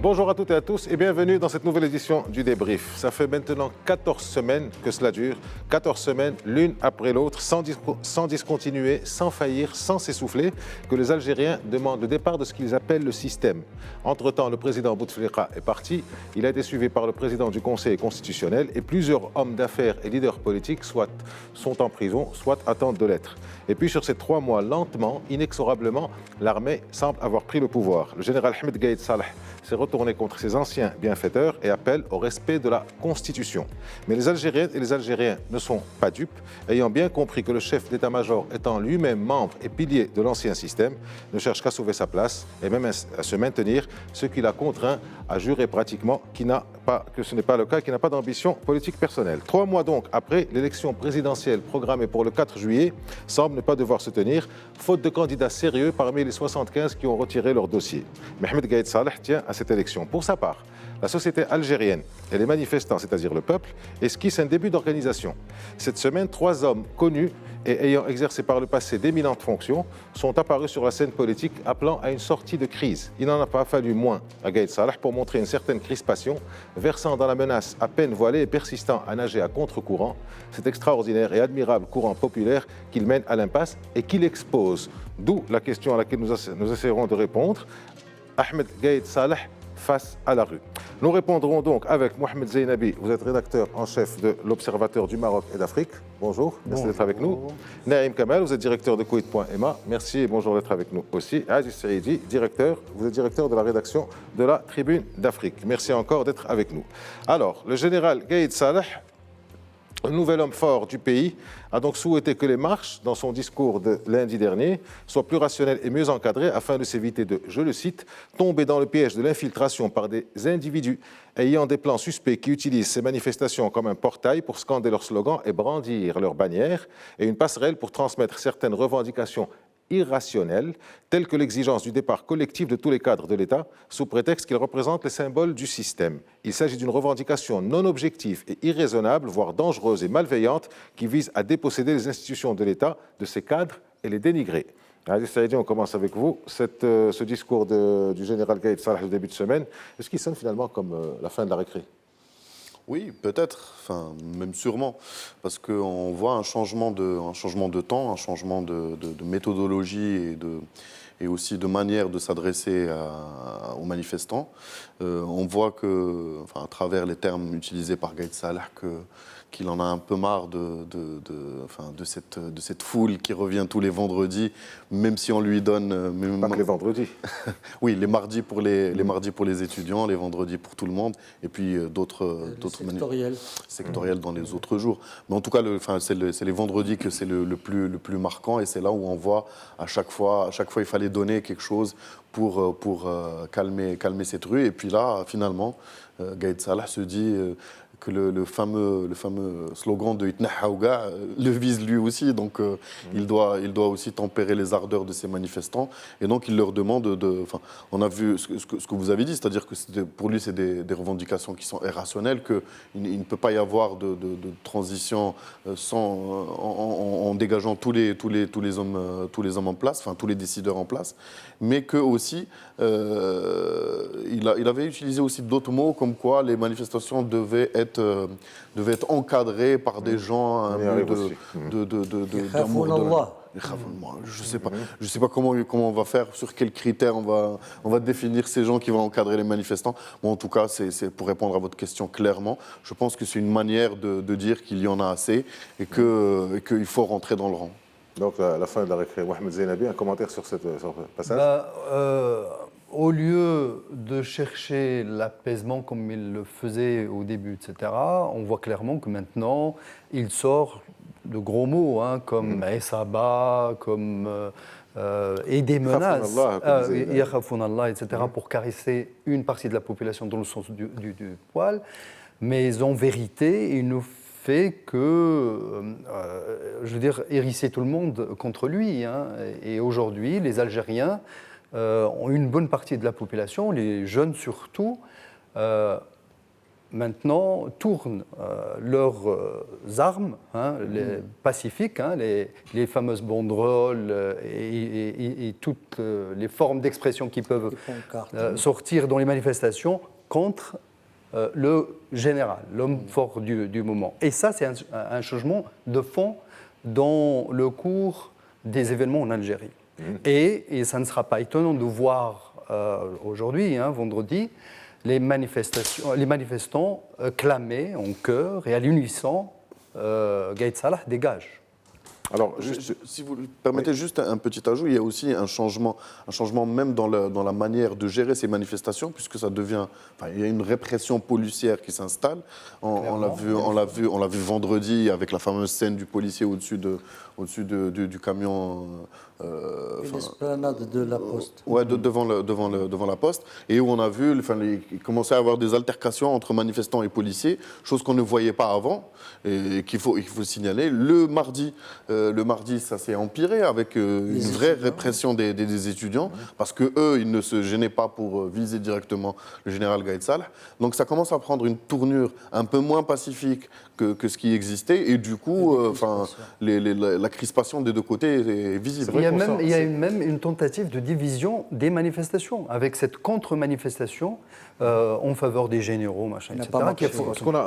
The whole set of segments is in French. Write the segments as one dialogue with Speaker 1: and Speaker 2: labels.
Speaker 1: Bonjour à toutes et à tous et bienvenue dans cette nouvelle édition du débrief. Ça fait maintenant 14 semaines que cela dure, 14 semaines l'une après l'autre, sans discontinuer, sans faillir, sans s'essouffler, que les Algériens demandent le départ de ce qu'ils appellent le système. Entre-temps, le président Bouteflika est parti, il a été suivi par le président du Conseil constitutionnel et plusieurs hommes d'affaires et leaders politiques soit sont en prison, soit attendent de l'être. Et puis sur ces 3 mois, lentement, inexorablement, l'armée semble avoir pris le pouvoir. Le général Ahmed Gaïd Salah s'est retourné contre ses anciens bienfaiteurs et appelle au respect de la Constitution. Mais les Algériennes et les Algériens ne sont pas dupes, ayant bien compris que le chef d'état-major, étant lui-même membre et pilier de l'ancien système, ne cherche qu'à sauver sa place et même à se maintenir, ce qui l'a contraint à jurer pratiquement que ce n'est pas le cas, qu'il n'a pas d'ambition politique personnelle. 3 mois donc après, l'élection présidentielle programmée pour le 4 juillet semble ne pas devoir se tenir, faute de candidats sérieux parmi les 75 qui ont retiré leur dossier. Mohamed Gaïd Salah tient à cette élection. Pour sa part, la société algérienne et les manifestants, c'est-à-dire le peuple, esquissent un début d'organisation. Cette semaine, 3 hommes connus et ayant exercé par le passé d'éminentes fonctions sont apparus sur la scène politique appelant à une sortie de crise. Il n'en a pas fallu moins à Gaïd Salah pour montrer une certaine crispation, versant dans la menace à peine voilée et persistant à nager à contre-courant, cet extraordinaire et admirable courant populaire qu'il mène à l'impasse et qu'il expose. D'où la question à laquelle nous essaierons de répondre. Ahmed Gaïd Salah face à la rue. Nous répondrons donc avec Mohamed Zeinabi, vous êtes rédacteur en chef de l'Observateur du Maroc et d'Afrique. Bonjour, merci d'être avec nous. Naïm Kamal, vous êtes directeur de Koweït.ma. Merci et bonjour d'être avec nous aussi. Aziz Saïdi, vous êtes directeur de la rédaction de la Tribune d'Afrique. Merci encore d'être avec nous. Alors, le général Gaïd Salah, le nouvel homme fort du pays, a donc souhaité que les marches, dans son discours de lundi dernier, soient plus rationnelles et mieux encadrées afin de s'éviter de, je le cite, tomber dans le piège de l'infiltration par des individus ayant des plans suspects qui utilisent ces manifestations comme un portail pour scander leurs slogans et brandir leurs bannières et une passerelle pour transmettre certaines revendications irrationnelles, telles que l'exigence du départ collectif de tous les cadres de l'État, sous prétexte qu'ils représentent les symboles du système. Il s'agit d'une revendication non objective et irraisonnable, voire dangereuse et malveillante, qui vise à déposséder les institutions de l'État de ces cadres et les dénigrer. Aziz Saïdi, on commence avec vous. Ce discours du général Gaïd Salah au début de semaine, est-ce qu'il sonne finalement comme la fin de la récré ?
Speaker 2: Oui, peut-être, enfin, même sûrement, parce qu'on voit un changement de temps, un changement de méthodologie et aussi de manière de s'adresser aux manifestants. On voit que, enfin, à travers les termes utilisés par Gaïd Salah, qu'il en a un peu marre de cette foule qui revient tous les vendredis, même si on lui donne...
Speaker 1: Pas que les vendredis.
Speaker 2: Oui, les mardis pour les étudiants, les vendredis pour tout le monde, et puis d'autres sectoriels dans les autres jours. Mais en tout cas, c'est les vendredis que c'est le plus marquant, et c'est là où on voit à chaque fois il fallait donner quelque chose pour calmer cette rue. Et puis là, finalement, Gaïd Salah se dit... que le fameux slogan de Itna Haouga le vise lui aussi. Donc, il doit aussi tempérer les ardeurs de ces manifestants. Et donc, il leur demande on a vu ce que vous avez dit, c'est-à-dire que pour lui, c'est des revendications qui sont irrationnelles, qu'il ne peut pas y avoir de transition en dégageant tous les hommes en place, enfin, tous les décideurs en place. Mais que aussi, il avait utilisé aussi d'autres mots, comme quoi les manifestations devaient être encadrées par des gens d'amour de... Je sais pas comment on va faire, sur quels critères on va définir ces gens qui vont encadrer les manifestants. Bon, en tout cas, c'est pour répondre à votre question clairement. Je pense que c'est une manière de dire qu'il y en a assez et qu'il faut rentrer dans le rang.
Speaker 1: Donc, la fin de la récré. Mohamed Zeinabi, un commentaire sur ce passage ?
Speaker 3: Au lieu de chercher l'apaisement comme il le faisait au début, etc., on voit clairement que maintenant, il sort de gros mots, comme Essaba, comme et des menaces, Yakhafoun Allah, etc., pour caresser une partie de la population dans le sens du poil. Mais en vérité, il nous fait que, hérisser tout le monde contre lui. Et aujourd'hui, les Algériens, une bonne partie de la population, les jeunes surtout, maintenant tournent leurs armes, les pacifiques, les fameuses banderoles et toutes les formes d'expression qui peuvent sortir dans les manifestations contre le général, l'homme fort du moment. Et ça, c'est un changement de fond dans le cours des événements en Algérie. Et ça ne sera pas étonnant de voir aujourd'hui, vendredi, les manifestants clamer en chœur et à l'unisson Gaïd Salah dégage.
Speaker 2: Alors, si vous permettez juste un petit ajout, il y a aussi un changement même dans la manière de gérer ces manifestations, puisque ça devient, il y a une répression policière qui s'installe. On l'a vu vendredi avec la fameuse scène du policier au-dessus du camion.
Speaker 4: L'esplanade de la Poste.
Speaker 2: Ouais, devant la Poste, et où on a vu, il commençait à avoir des altercations entre manifestants et policiers, chose qu'on ne voyait pas avant, et qu'il faut signaler. Le mardi, ça s'est empiré avec une vraie répression des étudiants, parce qu'eux, ils ne se gênaient pas pour viser directement le général Gaïd Salah. Donc ça commence à prendre une tournure un peu moins pacifique que ce qui existait, et du coup, la crispation des deux côtés est visible.
Speaker 3: Il y a même une tentative de division des manifestations, avec cette contre-manifestation en faveur des généraux, machin, etc.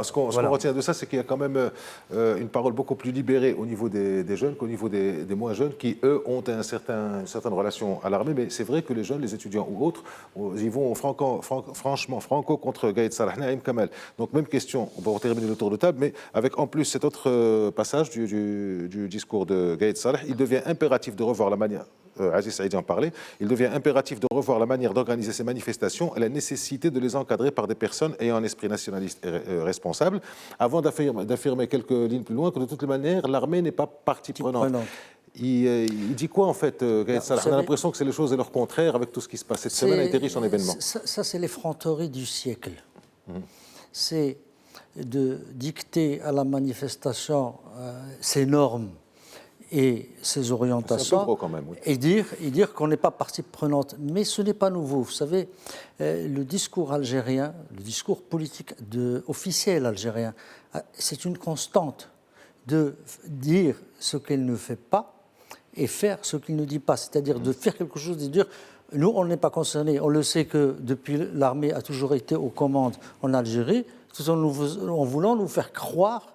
Speaker 1: Ce qu'on retient de ça, c'est qu'il y a quand même une parole beaucoup plus libérée au niveau des jeunes qu'au niveau des moins jeunes, qui, eux, ont une certaine relation à l'armée. Mais c'est vrai que les jeunes, les étudiants ou autres, ils vont franchement franco contre Gaïd Salah, Naïm Kamal. Donc, même question, on va terminer le tour de table, mais avec en plus cet autre passage du discours de Gaïd Salah, il devient impératif de revoir la manière, Aziz Saïdi en parlait, il devient impératif de revoir la manière d'organiser ces manifestations et la nécessité de les encadrer par des personnes ayant un esprit nationaliste responsable, avant d'affirmer quelques lignes plus loin que de toutes les manières, l'armée n'est pas partie prenante. Il dit quoi en fait, Gaïd Salah? On a l'impression que c'est les choses et leur contraire avec tout ce qui se passe. Cette semaine a été riche en événements.
Speaker 4: Ça c'est l'effronterie du siècle. C'est de dicter à la manifestation ses normes et ses orientations,
Speaker 1: quand même, oui.
Speaker 4: et dire qu'on n'est pas partie prenante. Mais ce n'est pas nouveau. Vous savez, le discours algérien, le discours politique officiel algérien, c'est une constante de dire ce qu'elle ne fait pas et faire ce qu'il ne dit pas. C'est-à-dire de faire quelque chose et de dire nous, on n'est pas concernés. On le sait que depuis l'armée a toujours été aux commandes en Algérie, tout en voulant nous faire croire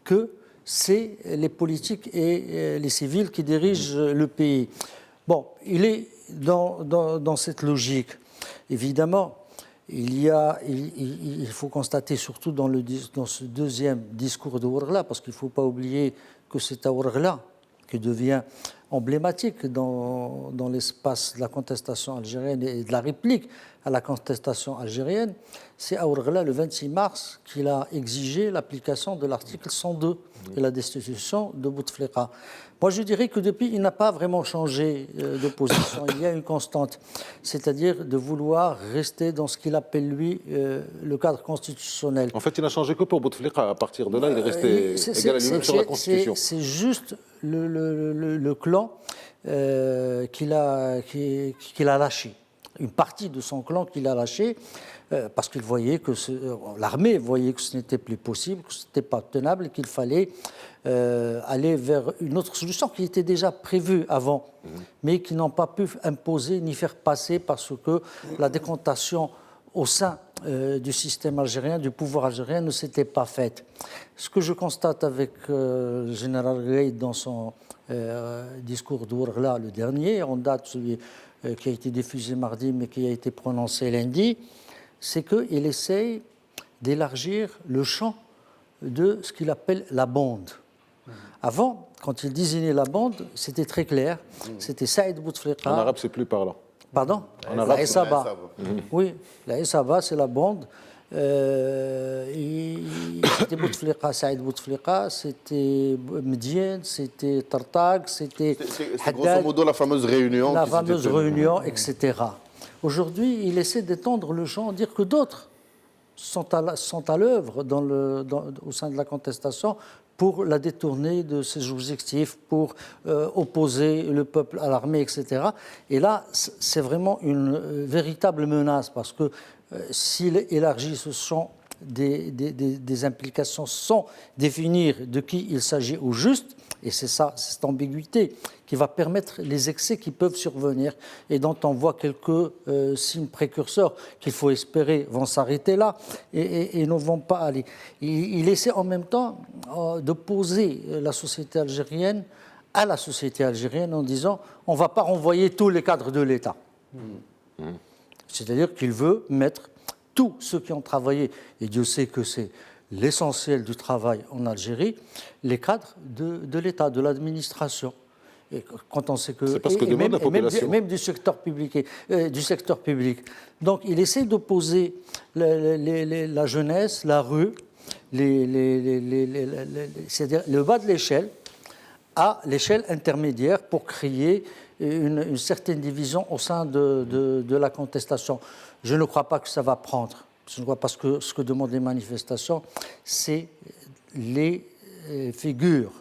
Speaker 4: que c'est les politiques et les civils qui dirigent le pays. Bon, il est dans cette logique. Évidemment, il faut constater, surtout dans ce deuxième discours de Ouargla, parce qu'il ne faut pas oublier que c'est à Ouargla que devient emblématique dans l'espace de la contestation algérienne et de la réplique à la contestation algérienne, c'est à Ouargla, le 26 mars, qu'il a exigé l'application de l'article 102 et la destitution de Bouteflika. Moi, je dirais que depuis, il n'a pas vraiment changé de position. Il y a une constante, c'est-à-dire de vouloir rester dans ce qu'il appelle, lui, le cadre constitutionnel.
Speaker 1: En fait, il n'a changé que pour Bouteflika. À partir de là, il est resté égal à lui-même sur la Constitution.
Speaker 4: C'est juste le clan qu'il a lâché. Une partie de son clan qu'il a lâché parce qu'il voyait que l'armée voyait que ce n'était plus possible, que ce n'était pas tenable et qu'il fallait aller vers une autre solution qui était déjà prévue avant, mais qui n'ont pas pu imposer ni faire passer parce que la décantation au sein du système algérien, du pouvoir algérien, ne s'était pas faite. Ce que je constate avec le général Gaïd dans son discours d'Ouargla, le dernier, en date celui qui a été diffusé mardi mais qui a été prononcé lundi, c'est qu'il essaye d'élargir le champ de ce qu'il appelle la bande. Avant, quand il désignait la bande, c'était très clair. C'était Saïd Bouteflika.
Speaker 1: En arabe, c'est plus parlant.
Speaker 4: Pardon?
Speaker 1: En arabe,
Speaker 4: la Essaba. Oui, la Essaba, c'est la bande. C'était Bouteflika, Saïd Bouteflika, c'était Mdien, c'était Tartag, c'était
Speaker 2: Haddad. Grosso modo la fameuse réunion.
Speaker 4: La fameuse réunion, etc. Aujourd'hui, il essaie d'étendre le champ, dire que d'autres sont à l'œuvre au sein de la contestation pour la détourner de ses objectifs, pour opposer le peuple à l'armée, etc. Et là, c'est vraiment une véritable menace, parce que s'il élargit ce champ des implications sans définir de qui il s'agit au juste. Et c'est ça, cette ambiguïté qui va permettre les excès qui peuvent survenir et dont on voit quelques signes précurseurs qu'il faut espérer vont s'arrêter là et ne vont pas aller. Il essaie en même temps de poser la société algérienne à la société algérienne en disant on ne va pas renvoyer tous les cadres de l'État. C'est-à-dire qu'il veut mettre tous ceux qui ont travaillé, et Dieu sait que c'est l'essentiel du travail en Algérie, les cadres de l'État, de l'administration. Et quand on sait que,
Speaker 1: c'est parce que demande la population.
Speaker 4: Même du secteur public. Donc il essaie d'opposer la jeunesse, la rue, c'est-à-dire le bas de l'échelle, à l'échelle intermédiaire pour créer une certaine division au sein de la contestation. Je ne crois pas que ça va prendre. Je ne crois pas que ce que demandent les manifestations, c'est les figures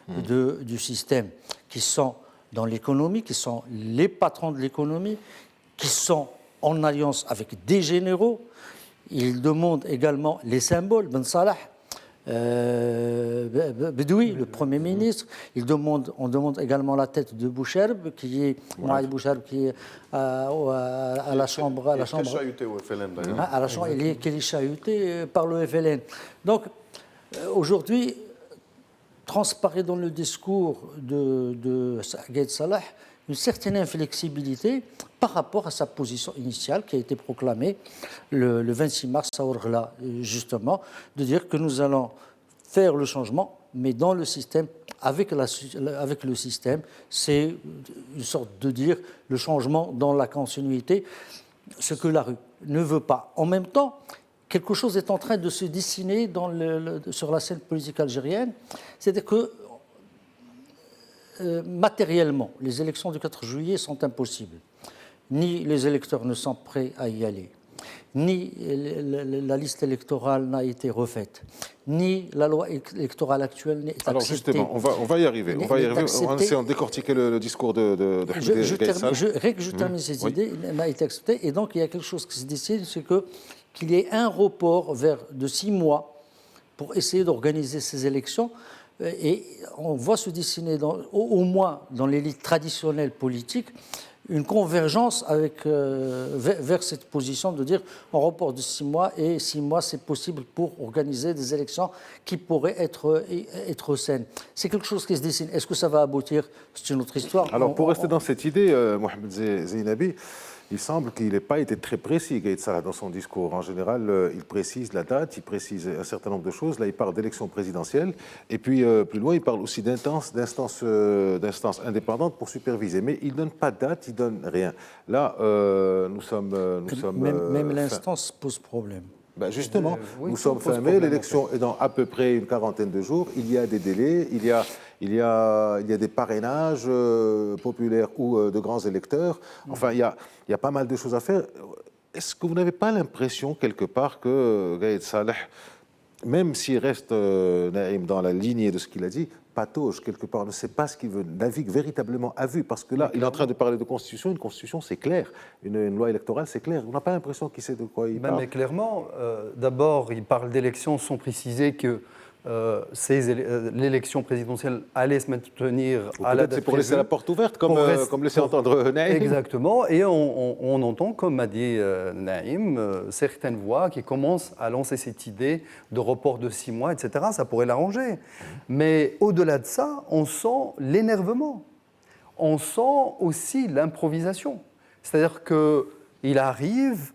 Speaker 4: du système qui sont dans l'économie, qui sont les patrons de l'économie, qui sont en alliance avec des généraux. Ils demandent également les symboles, Ben Salah, Bedoui, le Premier ministre. On demande également la tête de Boucherb, qui est à la Chambre. À la Chambre.
Speaker 2: Chahuté au FLN d'ailleurs.
Speaker 4: À la Chambre, il est chahuté par le FLN. Donc, aujourd'hui, transparaît dans le discours de Gaïd Salah une certaine inflexibilité par rapport à sa position initiale qui a été proclamée le 26 mars à Ouargla, justement, de dire que nous allons faire le changement, mais dans le système, avec le système, c'est une sorte de dire le changement dans la continuité, ce que la rue ne veut pas. En même temps, quelque chose est en train de se dessiner sur la scène politique algérienne, c'est-à-dire que matériellement, les élections du 4 juillet sont impossibles. Ni les électeurs ne sont prêts à y aller, ni la liste électorale n'a été refaite, ni la loi électorale actuelle n'est acceptée.
Speaker 1: Alors justement, on va y arriver. On va essayer de décortiquer le discours de
Speaker 4: Je termine ces idées, elle n'a été acceptée. Et donc, il y a quelque chose qui se dessine, c'est qu'il y ait un report de 6 mois pour essayer d'organiser ces élections. Et on voit se dessiner, au moins dans l'élite traditionnelle politique, une convergence vers cette position de dire on reporte de 6 mois et 6 mois c'est possible pour organiser des élections qui pourraient être saines. C'est quelque chose qui se dessine. Est-ce que ça va aboutir? C'est une autre histoire.
Speaker 1: Alors pour rester dans cette idée, Mohamed Zeinabi, il semble qu'il n'ait pas été très précis, Gaïd Salah, dans son discours. En général, il précise la date, il précise un certain nombre de choses. Là, il parle d'élections présidentielles. Et puis, plus loin, il parle aussi d'instances indépendantes pour superviser. Mais il ne donne pas de date, il ne donne rien. Là, nous sommes
Speaker 4: même l'instance pose problème.
Speaker 1: Ben justement, nous sommes fin mai, l'élection est dans à peu près une quarantaine de jours. Il y a des délais, il y a des parrainages populaires ou de grands électeurs. Enfin, il y a pas mal de choses à faire. Est-ce que vous n'avez pas l'impression, quelque part, que Gaïd Salah, même s'il reste Naïm dans la lignée de ce qu'il a dit, patauge quelque part, ne sait pas ce qu'il veut, navigue véritablement à vue, parce que là, il est en train de parler de constitution. Une constitution, c'est clair. Une loi électorale, c'est clair. On n'a pas l'impression qu'il sait de quoi il parle.
Speaker 3: Mais clairement, d'abord, il parle d'élections sans préciser que l'élection présidentielle allait se maintenir à la date
Speaker 1: c'est pour laisser la porte ouverte, comme laisser entendre Naïm.
Speaker 3: Exactement, et on entend, comme a dit Naïm, certaines voix qui commencent à lancer cette idée de report de 6 mois, etc. Ça pourrait l'arranger. Mais au-delà de ça, on sent l'énervement. On sent aussi l'improvisation. C'est-à-dire qu'il arrive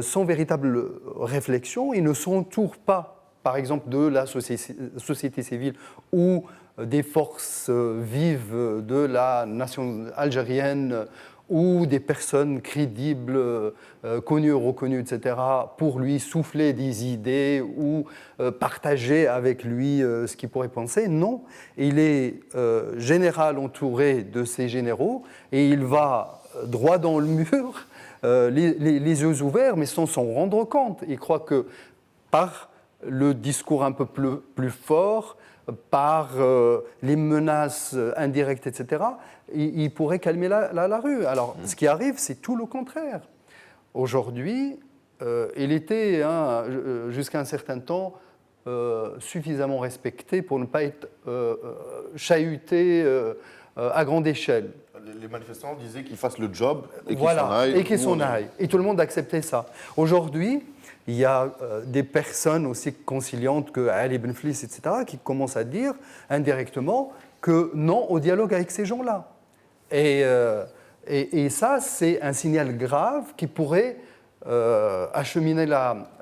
Speaker 3: sans véritable réflexion, il ne s'entoure pas, par exemple, de la société civile ou des forces vives de la nation algérienne ou des personnes crédibles, connues, reconnues, etc., pour lui souffler des idées ou partager avec lui ce qu'il pourrait penser. Non, il est général entouré de ses généraux et il va droit dans le mur, les yeux ouverts, mais sans s'en rendre compte. Il croit que par le discours un peu plus fort, par les menaces indirectes, etc., il pourrait calmer la rue. Alors, ce qui arrive, c'est tout le contraire. Aujourd'hui, il était, jusqu'à un certain temps, suffisamment respecté pour ne pas être chahuté à grande échelle.
Speaker 2: Les manifestants disaient qu'il fasse le job et qu'il
Speaker 3: Voilà,
Speaker 2: s'en aille.
Speaker 3: et qu'il s'en aille. Et tout le monde acceptait ça. Aujourd'hui, il y a des personnes aussi conciliantes que Ali Ben Fliss, etc., qui commencent à dire indirectement que non au dialogue avec ces gens-là. Et ça, c'est un signal grave qui pourrait acheminer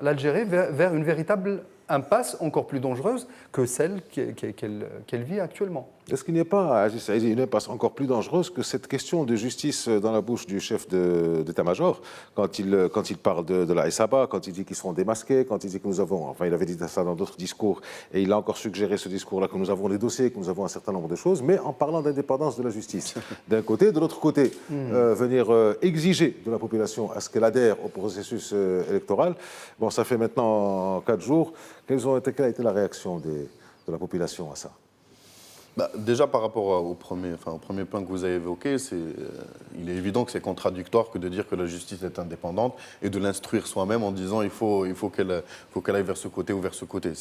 Speaker 3: l'Algérie vers une véritable impasse encore plus dangereuse que celle qu'elle vit actuellement.
Speaker 1: Est-ce qu'il n'y a pas, Aziz Saïdi, une impasse encore plus dangereuse que cette question de justice dans la bouche du chef d'état-major quand il parle de la SABA, quand il dit qu'ils seront démasqués, quand il dit que nous avons, enfin il avait dit ça dans d'autres discours, et il a encore suggéré ce discours-là, que nous avons les dossiers, que nous avons un certain nombre de choses, mais en parlant d'indépendance de la justice. D'un côté, de l'autre côté, venir exiger de la population à ce qu'elle adhère au processus électoral. Bon, ça fait maintenant 4 jours. Quelle a été la réaction de la population à ça?
Speaker 2: Déjà, par rapport au premier point que vous avez évoqué, il est évident que c'est contradictoire que de dire que la justice est indépendante et de l'instruire soi-même en disant il faut qu'elle aille vers ce côté ou vers ce côté.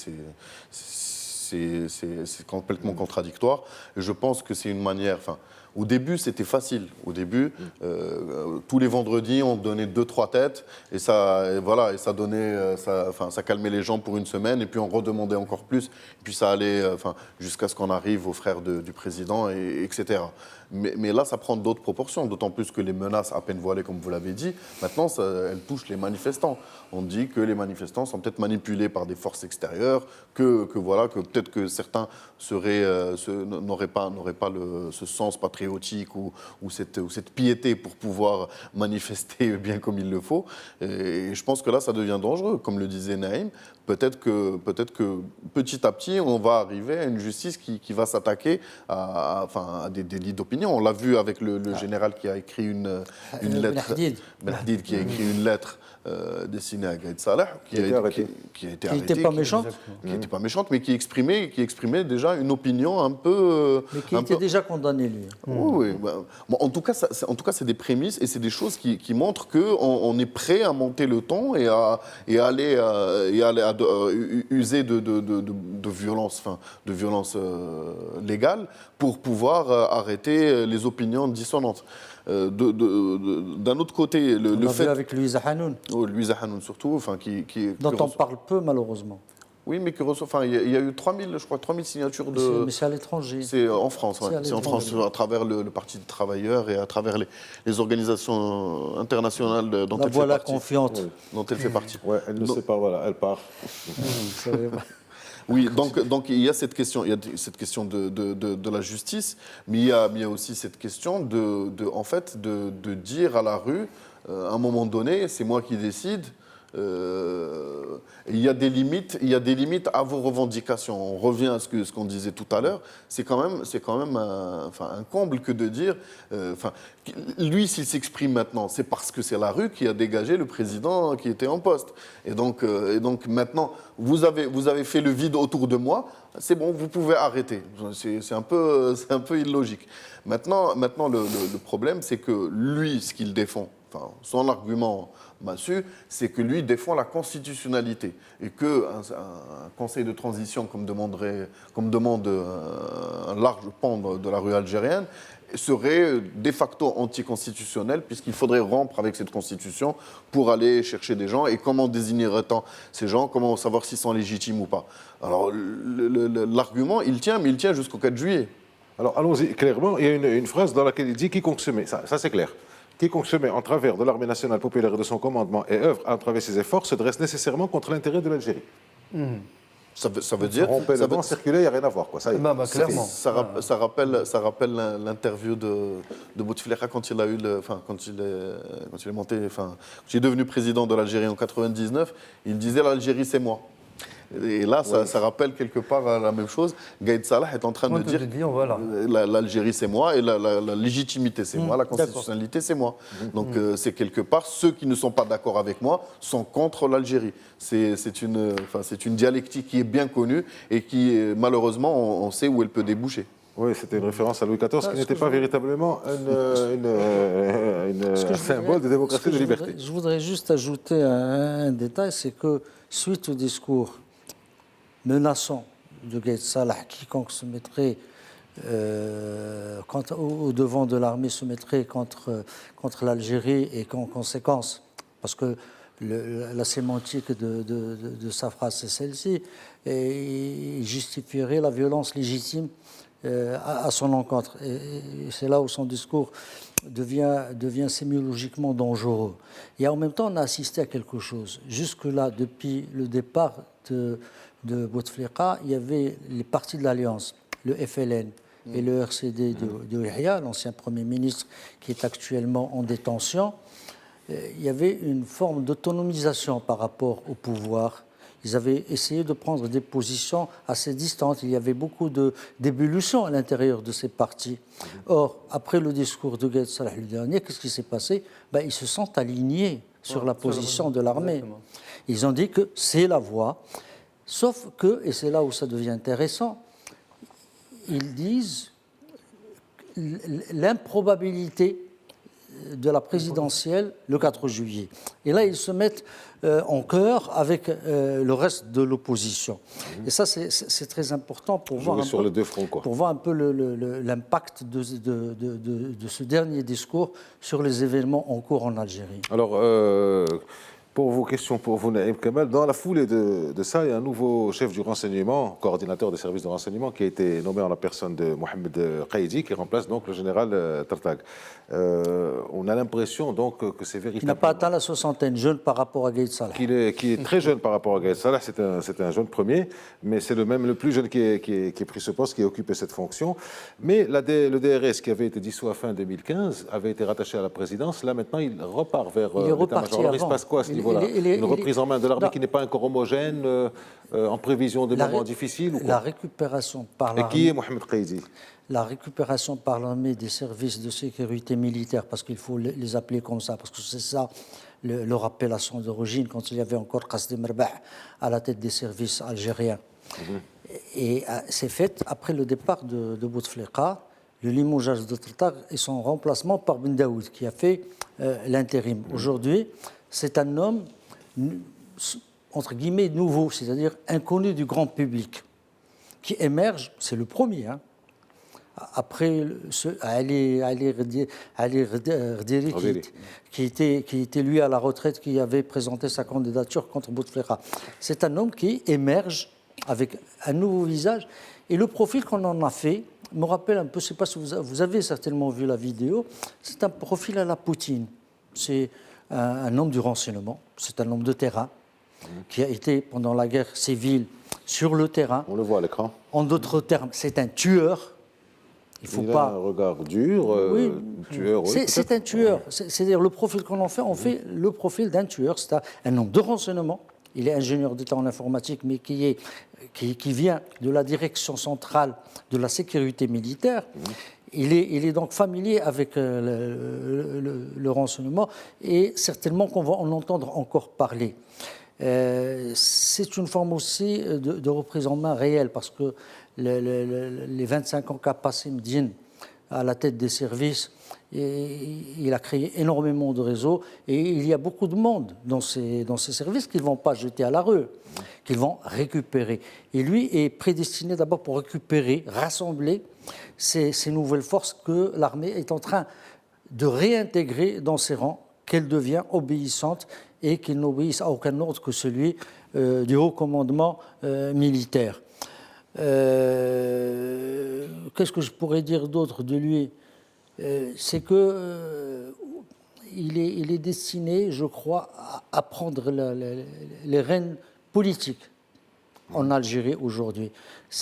Speaker 2: C'est complètement contradictoire. Et je pense que c'est une manière... Au début, c'était facile. Au début, tous les vendredis, on donnait 2-3 têtes et ça donnait, ça calmait les gens pour une semaine et puis on redemandait encore plus. Et puis ça allait, jusqu'à ce qu'on arrive aux frères du président, etc. Mais là, ça prend d'autres proportions, d'autant plus que les menaces à peine voilées, comme vous l'avez dit, maintenant, elles touchent les manifestants. On dit que les manifestants sont peut-être manipulés par des forces extérieures, que peut-être que certains n'auraient pas ce sens patriotique ou cette piété pour pouvoir manifester bien comme il le faut. Et je pense que là, ça devient dangereux. Comme le disait Naïm, peut-être que petit à petit, on va arriver à une justice qui va s'attaquer à des délits d'opinion. On l'a vu avec le général qui a écrit une lettre, Ben Hadid, qui a écrit une lettre destinée à Gaïd Salah, qui a été arrêté.
Speaker 4: Qui n'était pas méchante.
Speaker 2: Qui n'était pas méchante, mais qui exprimait déjà une opinion un peu...
Speaker 4: Mais qui était déjà condamné, lui.
Speaker 2: Oui. Bon, en tout cas, c'est des prémices et c'est des choses qui montrent qu'on est prêt à monter le ton et à aller user de violence, légale pour pouvoir arrêter les opinions dissonantes. D'un autre côté, le fait...
Speaker 4: vu avec Louisa Hanoun.
Speaker 2: Louisa Hanoun surtout,
Speaker 4: dont on parle peu, malheureusement.
Speaker 2: Oui, mais il y a eu 3000 signatures de...
Speaker 4: Mais c'est à l'étranger.
Speaker 2: C'est en France, ouais. C'est en France, à travers le Parti des travailleurs et à travers les organisations internationales dont elle fait partie.
Speaker 4: La confiante.
Speaker 2: Oui. Dont elle fait partie.
Speaker 1: Ouais, elle ne sait pas, voilà, elle part.
Speaker 2: Oui, donc il y a cette question, de la justice, mais il y a aussi cette question de dire à la rue, à un moment donné, c'est moi qui décide. Il y a des limites à vos revendications. On revient à ce qu'on disait tout à l'heure. C'est quand même un comble que de dire. Lui, s'il s'exprime maintenant, c'est parce que c'est la rue qui a dégagé le président qui était en poste. Et donc maintenant, vous avez fait le vide autour de moi. C'est bon, vous pouvez arrêter. C'est un peu illogique. Maintenant, le problème, c'est que lui, ce qu'il défend, son argument massu, c'est que lui défend la constitutionnalité et qu'un conseil de transition, comme demande un large pan de la rue algérienne, serait de facto anticonstitutionnel puisqu'il faudrait rompre avec cette constitution pour aller chercher des gens. Et comment désignerait-on ces gens? Comment savoir s'ils sont légitimes ou pas? Alors l'argument, il tient, mais il tient jusqu'au 4 juillet.
Speaker 1: Alors allons-y clairement, il y a une phrase dans laquelle il dit « quiconque se met », ça c'est clair. Quiconque se met en travers de l'armée nationale populaire et de son commandement et œuvre à travers ses efforts se dresse nécessairement contre l'intérêt de l'Algérie.
Speaker 2: Ça veut dire...
Speaker 1: circuler, il n'y a rien à voir. Quoi. Ça,
Speaker 3: clairement.
Speaker 2: Ça rappelle l'interview de Bouteflika quand il est devenu président de l'Algérie en 99. Il disait « l'Algérie, c'est moi ». Et là, ça rappelle quelque part la même chose. Gaïd Salah est en train de dire
Speaker 3: voilà.
Speaker 2: l'Algérie, c'est moi, et la légitimité, c'est moi, la constitutionnalité, c'est moi. Donc, c'est quelque part, ceux qui ne sont pas d'accord avec moi sont contre l'Algérie. C'est une dialectique qui est bien connue et qui, malheureusement, on sait où elle peut déboucher.
Speaker 1: Oui, c'était une référence à Louis XIV qui n'était pas véritablement un symbole de démocratie et de liberté.
Speaker 4: Je voudrais juste ajouter un détail, c'est que suite au discours menaçant de Gaïd Salah, quiconque se mettrait au devant de l'armée se mettrait contre l'Algérie et qu'en conséquence, parce que la sémantique de sa phrase c'est celle-ci, et il justifierait la violence légitime à son encontre. Et c'est là où son discours devient sémiologiquement dangereux. Et en même temps, on a assisté à quelque chose. Jusque-là, depuis le départ de Bouteflika, il y avait les partis de l'Alliance, le FLN et le RCD de Yahya, l'ancien Premier ministre qui est actuellement en détention. Il y avait une forme d'autonomisation par rapport au pouvoir. Ils avaient essayé de prendre des positions assez distantes. Il y avait beaucoup d'ébullition à l'intérieur de ces partis. Or, après le discours de Gaïd Salah le dernier, qu'est-ce qui s'est passé? Ils se sont alignés sur la position de l'armée. Ils ont dit que c'est la voie. Sauf que, et c'est là où ça devient intéressant, ils disent l'improbabilité de la présidentielle le 4 juillet. Et là, ils se mettent en chœur avec le reste de l'opposition. Et ça, c'est très important pour voir,
Speaker 1: sur les deux fronts, quoi.
Speaker 4: Pour voir un peu l'impact de ce dernier discours sur les événements en cours en Algérie.
Speaker 1: Alors, pour vos questions, pour vous, Naïm Kamal, dans la foulée de ça, il y a un nouveau chef du renseignement, coordinateur des services de renseignement, qui a été nommé en la personne de Mohamed Qaïdi, qui remplace donc le général Tartag. On a l'impression donc que c'est véritablement...
Speaker 4: Il n'a pas atteint la soixantaine, jeune par rapport à Gaïd Salah.
Speaker 1: Qui est très jeune par rapport à Gaïd Salah, c'est un jeune premier, mais c'est le plus jeune qui ait pris ce poste, qui a occupé cette fonction. Mais le DRS, qui avait été dissous à fin 2015, avait été rattaché à la présidence. Là, maintenant, il repart vers l'état-major. Alors, il se passe quoi à ce niveau-là? Une reprise en main de l'armée qui n'est pas encore homogène, en prévision de moments difficiles ou quoi?
Speaker 4: La récupération par l'armée...
Speaker 1: Et qui est Mohamed Qaïdi?
Speaker 4: La récupération par l'armée des services de sécurité militaire, parce qu'il faut les appeler comme ça, parce que c'est ça leur appellation d'origine, quand il y avait encore Qasem Merbah à la tête des services algériens. Et c'est fait après le départ de Bouteflika, le limogeage de Tartag et son remplacement par Ben Daoud, qui a fait l'intérim. Aujourd'hui, c'est un homme, entre guillemets, nouveau, c'est-à-dire inconnu du grand public, qui émerge, c'est le premier, après Ali Rdiri, qui était lui à la retraite, qui avait présenté sa candidature contre Bouteflika. C'est un homme qui émerge avec un nouveau visage. Et le profil qu'on en a fait me rappelle un peu, je ne sais pas si vous avez certainement vu la vidéo, c'est un profil à la Poutine. C'est un homme du renseignement, c'est un homme de terrain, qui a été pendant la guerre civile sur le terrain.
Speaker 1: On le voit à l'écran.
Speaker 4: En d'autres termes, c'est un tueur.
Speaker 1: Il a un regard dur, tueur. Oui,
Speaker 4: c'est un tueur. C'est-à-dire le profil qu'on en fait, on fait le profil d'un tueur. C'est un homme de renseignement. Il est ingénieur d'État en informatique, mais qui vient de la direction centrale de la sécurité militaire. Il est donc familier avec le renseignement et certainement qu'on va en entendre encore parler. C'est une forme aussi de reprise en main réelle parce que les 25 ans qu'a passé Mdine à la tête des services, il a créé énormément de réseaux et il y a beaucoup de monde dans ces services qu'ils ne vont pas jeter à la rue, qu'ils vont récupérer. Et lui est prédestiné d'abord pour récupérer, rassembler ces nouvelles forces que l'armée est en train de réintégrer dans ses rangs, qu'elle devient obéissante et qu'il n'obéisse à aucun ordre que celui du haut commandement militaire. Qu'est-ce que je pourrais dire d'autre de lui? C'est que il est destiné, je crois, à prendre les rênes politiques en Algérie aujourd'hui.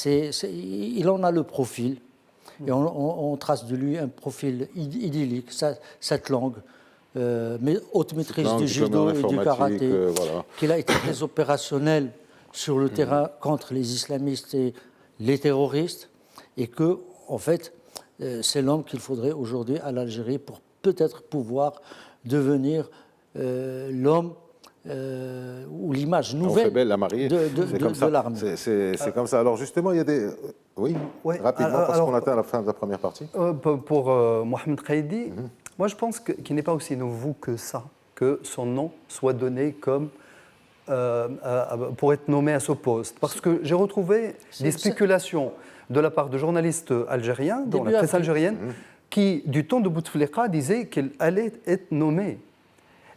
Speaker 4: Il en a le profil, et on trace de lui un profil idyllique, cette langue, mais haute maîtrise du judo et du karaté, qu'il a été très opérationnel sur le terrain contre les islamistes et les terroristes, et que, en fait, c'est l'homme qu'il faudrait aujourd'hui à l'Algérie pour peut-être pouvoir devenir l'homme ou l'image
Speaker 1: On
Speaker 4: nouvelle
Speaker 1: fait belle la mariée. C'est comme ça.
Speaker 4: de l'armée.
Speaker 1: C'est comme ça. Alors justement, il y a des... Oui,
Speaker 3: Ouais,
Speaker 1: rapidement, parce
Speaker 3: alors,
Speaker 1: qu'on atteint la fin de la première partie.
Speaker 3: Pour Mohamed Qaïdi, moi je pense qu'il n'est pas aussi nouveau que ça, que son nom soit donné comme pour être nommé à ce poste. Parce que j'ai retrouvé des spéculations de la part de journalistes algériens, dans la presse algérienne, qui, du temps de Bouteflika, disaient qu'il allait être nommé.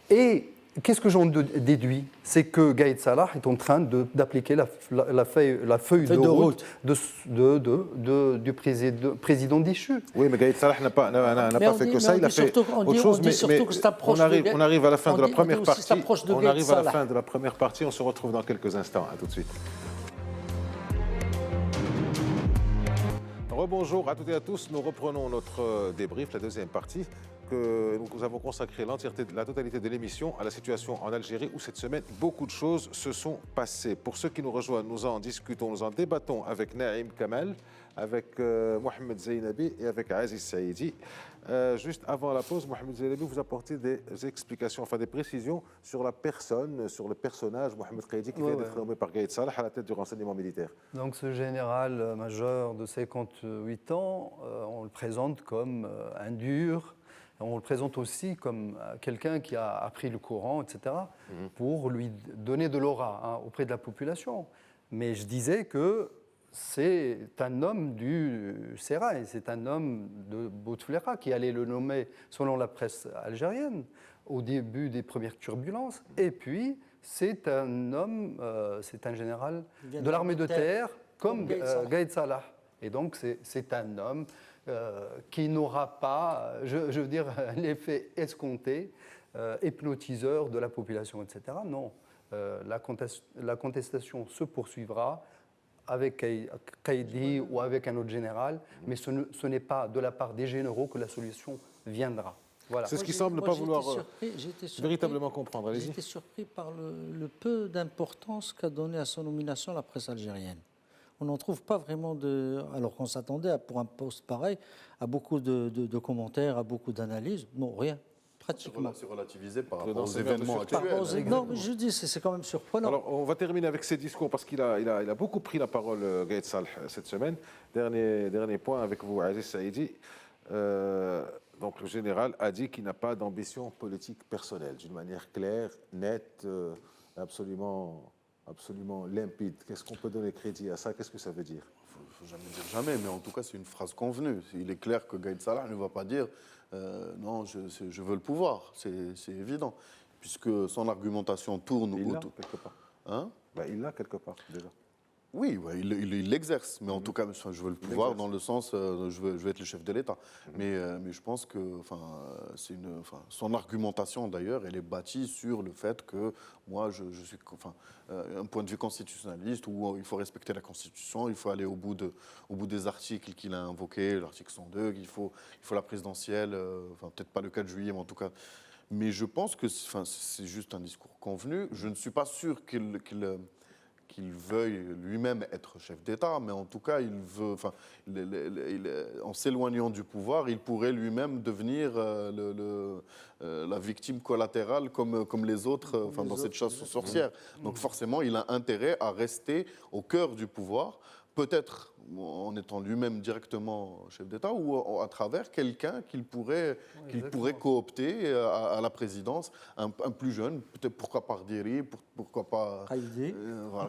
Speaker 3: Et qu'est-ce que j'en déduis? C'est que Gaïd Salah est en train d'appliquer la feuille de route du président déchu.
Speaker 1: Oui, mais Gaïd Salah n'a pas fait que ça. Il a fait autre chose. Mais on arrive à la fin de la première partie. On arrive à la fin de la première partie. On se retrouve dans quelques instants. À tout de suite. Rebonjour à toutes et à tous. Nous reprenons notre débrief, la deuxième partie, que nous avons consacré la totalité de l'émission à la situation en Algérie où cette semaine, beaucoup de choses se sont passées. Pour ceux qui nous rejoignent, nous en discutons, nous en débattons avec Naïm Kamal, avec Mohamed Zainabi et avec Aziz Saïdi. Juste avant la pause, Mohamed Zainabi, vous apportez des explications, enfin des précisions sur la personne, sur le personnage Mohamed Qaïdi qui vient d'être nommé par Gaïd Salah à la tête du renseignement militaire.
Speaker 3: Donc ce général majeur de 58 ans, on le présente comme un dur. On le présente aussi comme quelqu'un qui a appris le Coran, etc., pour lui donner de l'aura auprès de la population. Mais je disais que c'est un homme du Sérail, c'est un homme de Bouteflika qui allait le nommer, selon la presse algérienne, au début des premières turbulences. Et puis, c'est un homme, c'est un général de l'armée de terre, comme Gaïd Salah. Et donc, c'est un homme qui n'aura pas, je veux dire, l'effet escompté, hypnotiseur de la population, etc. Non, la contestation se poursuivra avec Qaïdi ou avec un autre général, mais ce n'est pas de la part des généraux que la solution viendra. Voilà.
Speaker 1: C'est ce qui semble ne pas vouloir véritablement comprendre. Allez-y.
Speaker 4: J'étais surpris par le peu d'importance qu'a donné à son nomination la presse algérienne. On n'en trouve pas vraiment alors qu'on s'attendait pour un poste pareil à beaucoup de commentaires, à beaucoup d'analyses. Non, rien, pratiquement.
Speaker 2: C'est relativisé par rapport aux événements actuels.
Speaker 4: Non, mais je dis, c'est quand même surprenant.
Speaker 1: Alors, on va terminer avec ses discours parce qu'il a beaucoup pris la parole, Gaïd Salah, cette semaine. Dernier point avec vous, Aziz Saïdi. Donc, le général a dit qu'il n'a pas d'ambition politique personnelle, d'une manière claire, nette, absolument limpide. Qu'est-ce qu'on peut donner crédit à ça? Qu'est-ce que ça veut dire?
Speaker 2: Il ne faut jamais dire jamais, mais en tout cas, c'est une phrase convenue. Il est clair que Gaïd Salah ne va pas dire non, je veux le pouvoir. C'est évident, puisque son argumentation tourne autour.
Speaker 1: Il l'a quelque part.
Speaker 2: Hein?
Speaker 1: Il l'a quelque part, déjà.
Speaker 2: Oui, ouais, il l'exerce, mais en tout cas, je veux le pouvoir dans le sens, je veux être le chef de l'État. Mais je pense que, son argumentation d'ailleurs, elle est bâtie sur le fait que moi, je suis, un point de vue constitutionnaliste où il faut respecter la Constitution, il faut aller au bout des articles qu'il a invoqués, l'article 102, il faut la présidentielle, peut-être pas le 4 juillet, mais en tout cas. Mais je pense que, c'est juste un discours convenu. Je ne suis pas sûr qu'il veuille lui-même être chef d'État, mais en tout cas, il veut, en s'éloignant du pouvoir, il pourrait lui-même devenir la victime collatérale comme les autres dans cette chasse aux sorcières. Donc forcément, il a intérêt à rester au cœur du pouvoir, peut-être en étant lui-même directement chef d'État ou à travers quelqu'un qu'il pourrait coopter à la présidence, un plus jeune, peut-être pourquoi pas Rdiri, pourquoi pas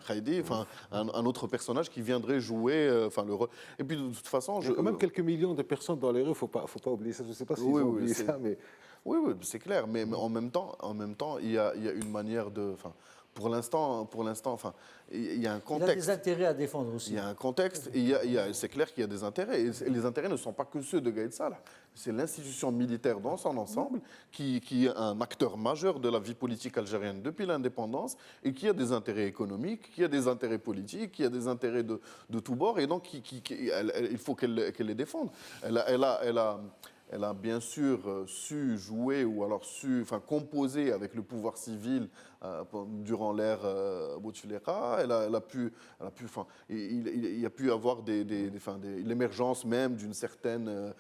Speaker 2: Qaïdi, un autre personnage qui viendrait jouer le rôle. Et puis de toute façon,
Speaker 1: il y a quand même quelques millions de personnes dans les rues, faut pas oublier ça. Je ne sais pas si vous oubliez ça, mais
Speaker 2: oui, c'est clair. Mais en même temps, il y a une manière de. Pour l'instant, il y a un contexte.
Speaker 4: Il a des intérêts à défendre aussi.
Speaker 2: Il y a un contexte, et c'est clair qu'il y a des intérêts. Et les intérêts ne sont pas que ceux de Gaïd Salah. C'est l'institution militaire dans son ensemble qui est un acteur majeur de la vie politique algérienne depuis l'indépendance et qui a des intérêts économiques, qui a des intérêts politiques, qui a des intérêts de tous bords. Et donc, il faut qu'elle les défende. Elle a bien sûr su jouer ou alors composer avec le pouvoir civil durant l'ère Bouteflika. Elle a pu, enfin, il y a pu avoir l'émergence même d'une certaine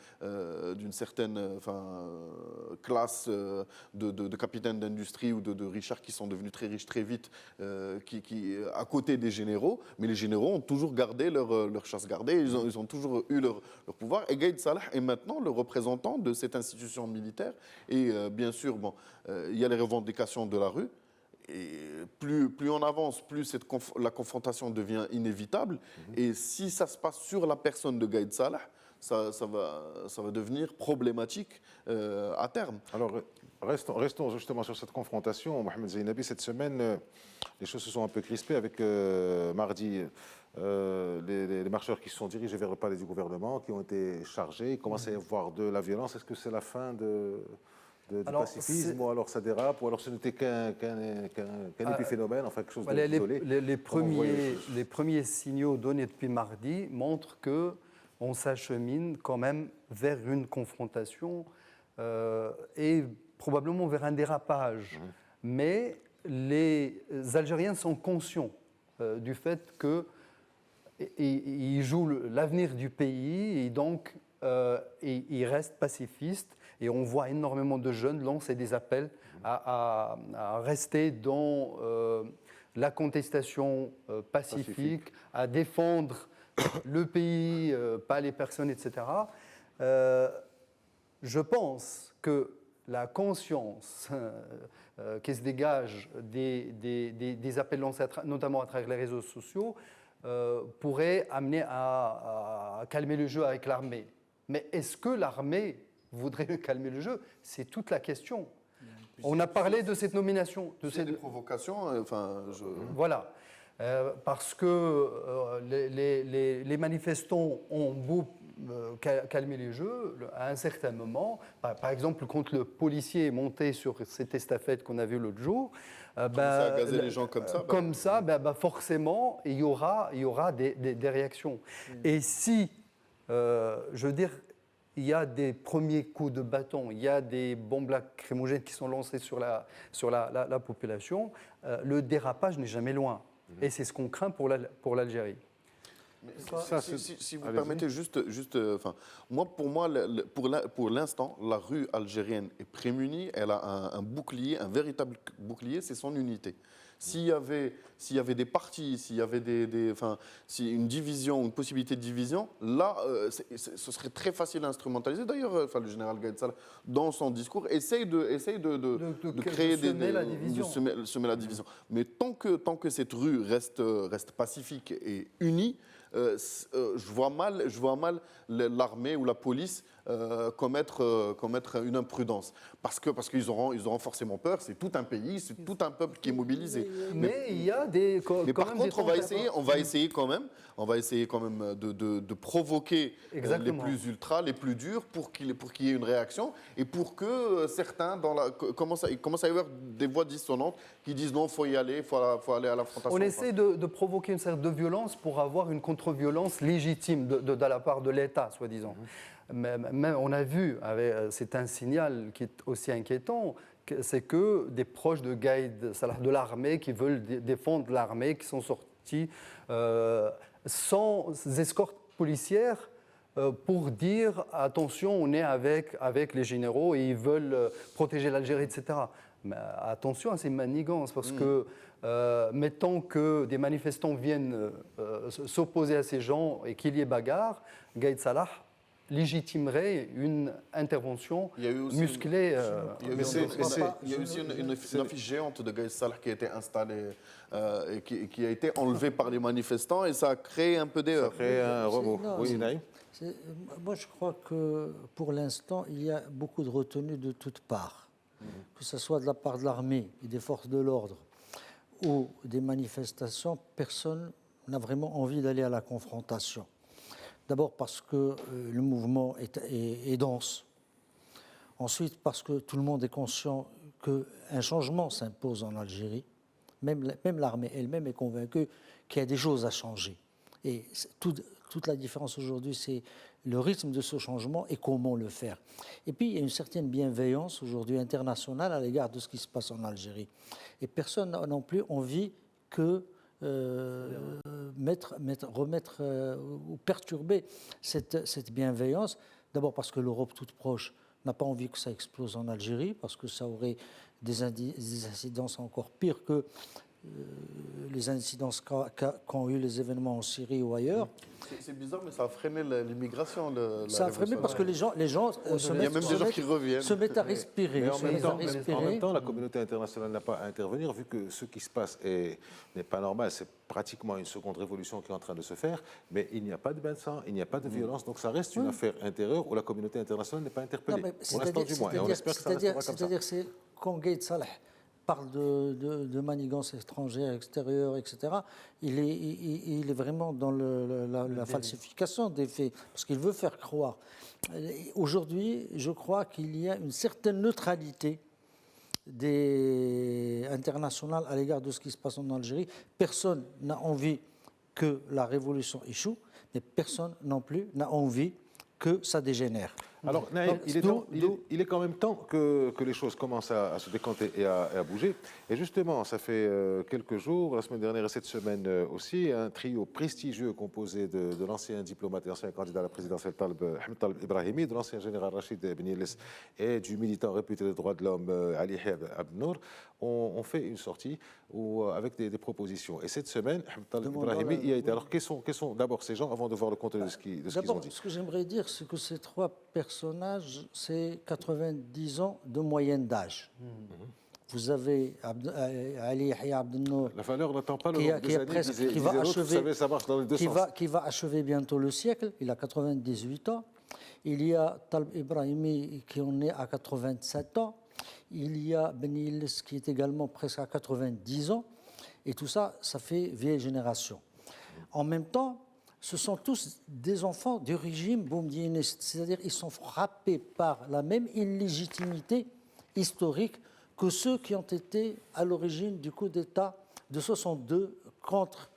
Speaker 2: classe de capitaines d'industrie ou de richards qui sont devenus très riches très vite, à côté des généraux. Mais les généraux ont toujours gardé leur chasse gardée, ils ont toujours eu leur pouvoir. Et Gaïd Salah est maintenant le représentant de cette institution militaire. Et bien sûr, il y a les revendications de la rue. Et plus on avance, plus la confrontation devient inévitable. Et si ça se passe sur la personne de Gaïd Salah, ça va devenir problématique à terme.
Speaker 1: Alors, restons justement sur cette confrontation. Mohamed Zainabi, cette semaine, les choses se sont un peu crispées avec mardi. Les marcheurs qui se sont dirigés vers le palais du gouvernement, qui ont été chargés. Il commence à y avoir de la violence. Est-ce que c'est la fin du pacifisme, ou alors ça dérape, ou alors ce n'était qu'un épiphénomène, enfin quelque chose d'isolé?
Speaker 3: Les premiers signaux donnés depuis mardi montrent que on s'achemine quand même vers une confrontation et probablement vers un dérapage. Mais les Algériens sont conscients du fait qu'ils jouent l'avenir du pays et donc ils restent pacifistes. Et on voit énormément de jeunes lancer des appels à rester dans la contestation pacifique, à défendre le pays, pas les personnes, etc. Je pense que la conscience qui se dégage des appels lancés, notamment à travers les réseaux sociaux, pourrait amener à calmer le jeu avec l'armée. Mais est-ce que l'armée voudrait calmer le jeu? C'est toute la question. On a parlé de cette nomination.
Speaker 2: Des provocations,
Speaker 3: Voilà. Parce que les manifestants ont beau calmer les jeux, à un certain moment, par exemple, quand le policier est monté sur cette estafette qu'on a vue l'autre jour,
Speaker 2: à gazer les gens comme ça,
Speaker 3: forcément, il y aura des réactions. Et si, je veux dire, il y a des premiers coups de bâton, il y a des bombes lacrymogènes qui sont lancées sur la population, le dérapage n'est jamais loin. Et c'est ce qu'on craint pour l'Algérie.
Speaker 2: Si vous permettez, pour moi, pour l'instant, la rue algérienne est prémunie. Elle a un bouclier, un véritable bouclier, c'est son unité. S'il y avait des partis, s'il y avait une division, une possibilité de division, là, ce serait très facile à instrumentaliser. D'ailleurs, le général Gaïd Salah, dans son discours, essaye de créer semer la division. Mais tant que cette rue reste pacifique et unie, je vois mal l'armée ou la police commettre une imprudence. Parce qu'ils auront forcément peur. C'est tout un pays, c'est tout un peuple qui est mobilisé.
Speaker 3: Mais il y a
Speaker 2: mais par contre, on va essayer quand même de provoquer les plus ultras, les plus durs, pour qu'il y ait une réaction et pour que certains commencent à y avoir des voix dissonantes qui disent non, faut y aller, faut aller à l'affrontation.
Speaker 3: On essaie de provoquer une sorte de violence pour avoir une contre-violence légitime de la part de l'État, soi-disant. Mais on a vu, c'est un signal qui est aussi inquiétant, c'est que des proches de Gaïd Salah, de l'armée, qui veulent défendre l'armée, qui sont sortis sans escorte policière pour dire attention, on est avec les généraux et ils veulent protéger l'Algérie, etc. Mais attention à ces manigances, parce que mettons que des manifestants viennent s'opposer à ces gens et qu'il y ait bagarre, Gaïd Salah légitimerait une intervention musclée.
Speaker 2: Il y a aussi une affiche géante de Gaïd Salah qui a été installée et qui a été enlevée par les manifestants et ça a créé un peu d'erreur.
Speaker 1: Ça a créé un remous. Oui, Naïm.
Speaker 4: Moi, je crois que pour l'instant, il y a beaucoup de retenue de toutes parts, que ce soit de la part de l'armée et des forces de l'ordre ou des manifestations. Personne n'a vraiment envie d'aller à la confrontation. D'abord parce que le mouvement est dense. Ensuite parce que tout le monde est conscient qu'un changement s'impose en Algérie. Même l'armée elle-même est convaincue qu'il y a des choses à changer. Et toute la différence aujourd'hui, c'est le rythme de ce changement et comment le faire. Et puis, il y a une certaine bienveillance aujourd'hui internationale à l'égard de ce qui se passe en Algérie. Et personne n'a non plus envie que remettre ou perturber cette bienveillance. D'abord parce que l'Europe toute proche n'a pas envie que ça explose en Algérie, parce que ça aurait des incidences encore pires que les incidences qu'ont eu les événements en Syrie ou ailleurs.
Speaker 2: C'est bizarre, mais ça a freiné l'immigration.
Speaker 4: Ça a freiné parce que les gens se mettent à respirer.
Speaker 1: Mais en même temps, la communauté internationale n'a pas à intervenir, vu que ce qui se passe n'est pas normal. C'est pratiquement une seconde révolution qui est en train de se faire, mais il n'y a pas de bain de sang, il n'y a pas de violence, donc ça reste une affaire intérieure où la communauté internationale n'est pas interpellée, pour l'instant du moins, et on espère que ça restera comme ça.
Speaker 4: C'est-à-dire, c'est quand Gaïd Salah parle de manigance étrangère, extérieure, etc., il est vraiment dans la falsification des faits, parce qu'il veut faire croire. Aujourd'hui, je crois qu'il y a une certaine neutralité internationale à l'égard de ce qui se passe en Algérie. Personne n'a envie que la révolution échoue, mais personne non plus n'a envie que ça dégénère.
Speaker 1: Alors, Naïm, il est quand même temps que les choses commencent à se décanter et à bouger. Et justement, ça fait quelques jours, la semaine dernière et cette semaine aussi, un trio prestigieux composé de l'ancien diplomate et ancien candidat à la présidentielle Ahmed Talib Ibrahimi, de l'ancien général Rachid Ben Yelles et du militant réputé des droits de l'homme Ali Abdenour ont fait une sortie avec des propositions. Et cette semaine, Ahmed Talib Ibrahimi y a été. Alors, quels sont d'abord ces gens, avant de voir le contenu de ce qu'ils ont dit?
Speaker 4: D'abord, ce que j'aimerais dire, c'est que ces trois personnages, c'est 90 ans de moyenne d'âge. Vous avez Ali Abdenour,
Speaker 1: la valeur n'attend pas le nombre des années,
Speaker 4: qui va achever bientôt le siècle. Il a 98 ans. Il y a Talib Ibrahimi qui en est à 87 ans. Il y a Ben Yelles qui est également presque à 90 ans. Et tout ça, ça fait vieille génération. En même temps, ce sont tous des enfants du régime boumedieniste, c'est-à-dire ils sont frappés par la même illégitimité historique que ceux qui ont été à l'origine du coup d'État de 62 contre